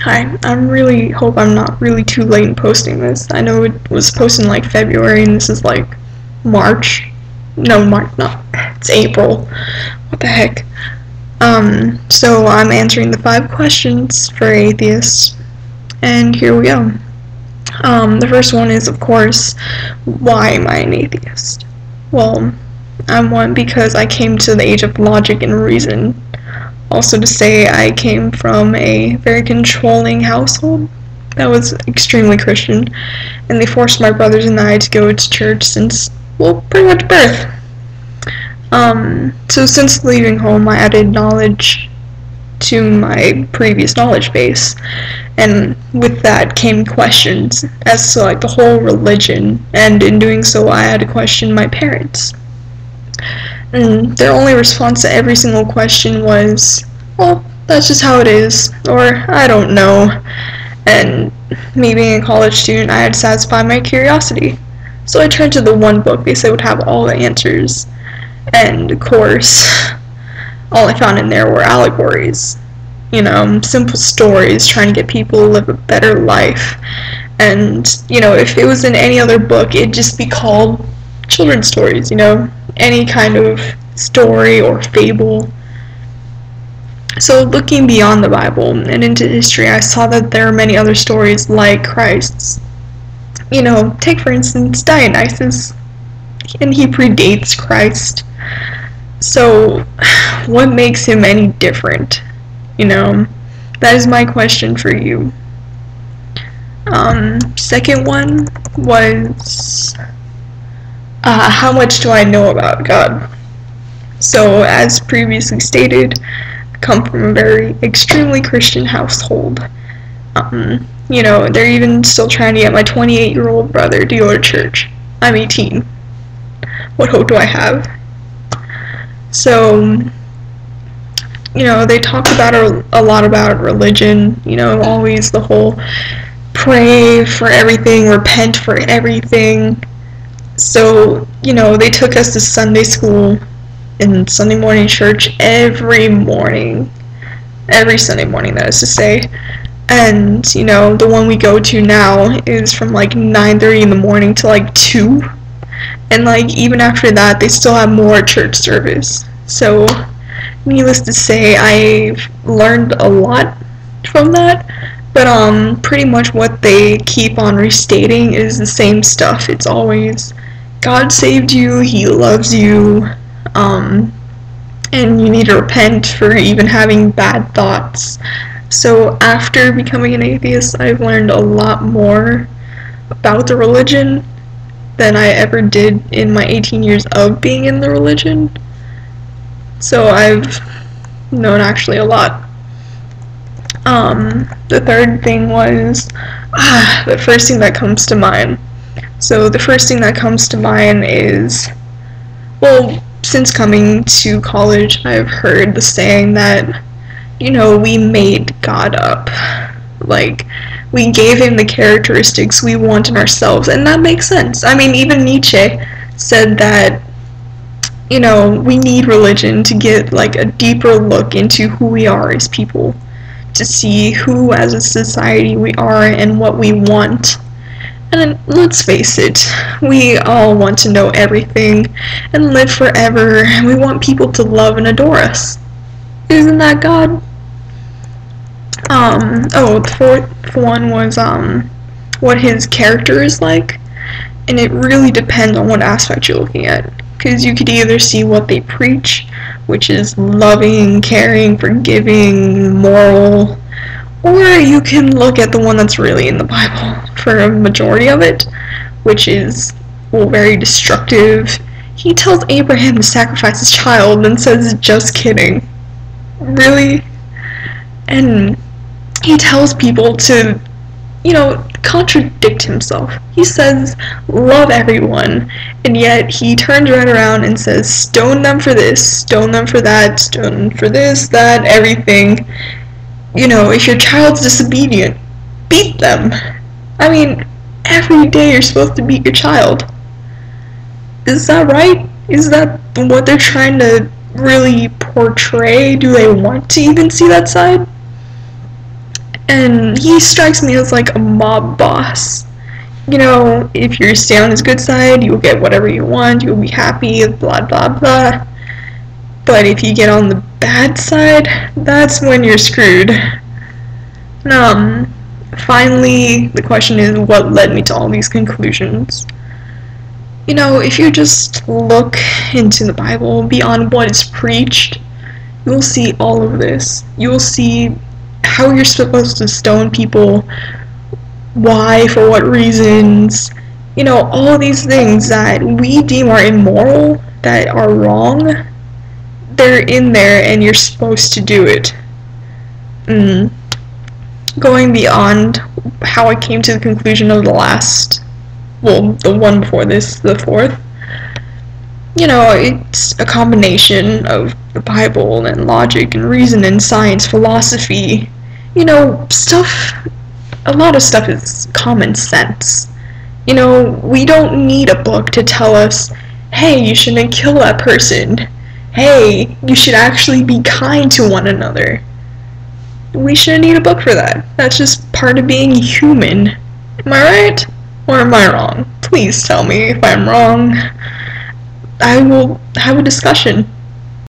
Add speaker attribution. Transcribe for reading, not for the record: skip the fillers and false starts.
Speaker 1: Hi, I really hope I'm not really too late in posting this. I know it was posted in like February and this is like March. No, March, no, it's April. What the heck? So I'm answering the 5 questions for atheists, and here we go. The first one is, of course, why am I an atheist? Well, I'm one because I came to the age of logic and reason. Also to say I came from a very controlling household that was extremely Christian, and they forced my brothers and I to go to church since, well, pretty much birth. So since leaving home, I added knowledge to my previous knowledge base, and with that came questions as to like the whole religion, and in doing so I had to question my parents. And their only response to every single question was, well, that's just how it is, or I don't know. And me being a college student, I had to satisfy my curiosity. So I turned to the one book they said would have all the answers. And of course, all I found in there were allegories. You know, simple stories trying to get people to live a better life. And, you know, if it was in any other book, it'd just be called children's stories, you know, any kind of story or fable. So looking beyond the Bible and into history, I saw that there are many other stories like Christ's. You know, take for instance Dionysus, and he predates Christ. So what makes him any different? You know, that is my question for you. Second one was, how much do I know about God? So, as previously stated, I come from a very extremely Christian household. You know, they're even still trying to get my 28-year-old brother to go to church. I'm 18. What hope do I have? So, you know, they talk about a lot about religion, you know, always the whole pray for everything, repent for everything. So, you know, they took us to Sunday school and Sunday morning church every Sunday morning, that is to say. And, you know, the one we go to now is from like 9:30 in the morning to like 2. And like even after that, they still have more church service. So, needless to say, I've learned a lot from that. But pretty much what they keep on restating is the same stuff. It's always, God saved you, He loves you, and you need to repent for even having bad thoughts. So after becoming an atheist, I've learned a lot more about the religion than I ever did in my 18 years of being in the religion. So I've known actually a lot. The third thing was, the first thing that comes to mind. So the first thing that comes to mind is, well, since coming to college, I've heard the saying that, you know, we made God up. Like, we gave him the characteristics we want in ourselves, and that makes sense. I mean, even Nietzsche said that, you know, we need religion to get, like, a deeper look into who we are as people, to see who as a society we are and what we want. And let's face it, we all want to know everything and live forever, and we want people to love and adore us. Isn't that God? The fourth one was what his character is like, and it really depends on what aspect you're looking at, because you could either see what they preach, which is loving, caring, forgiving, moral, or you can look at the one that's really in the Bible for a majority of it, which is, well, very destructive. He tells Abraham to sacrifice his child and says, just kidding. Really? And he tells people to, you know, contradict himself. He says, love everyone, and yet he turns right around and says, stone them for this, stone them for that, stone for this, that, everything. You know, if your child's disobedient, beat them. I mean, every day you're supposed to beat your child. Is that right? Is that what they're trying to really portray? Do they want to even see that side? And He strikes me as like a mob boss. You know, if you stay on his good side, you'll get whatever you want, you'll be happy, blah blah blah. But if you get on the bad side, that's when you're screwed. Finally, the question is, what led me to all these conclusions? You know, if you just look into the Bible beyond what is preached, you'll see all of this. You'll see how you're supposed to stone people, why, for what reasons, you know, all these things that we deem are immoral, that are wrong, they're in there and you're supposed to do it. Going beyond how I came to the conclusion of the one before this, the fourth, you know, it's a combination of the Bible and logic and reason and science, philosophy, you know, a lot of stuff is common sense. You know, we don't need a book to tell us, hey, you shouldn't kill that person. Hey, you should actually be kind to one another. We shouldn't need a book for that. That's just part of being human. Am I right? Or am I wrong? Please tell me if I'm wrong. I will have a discussion.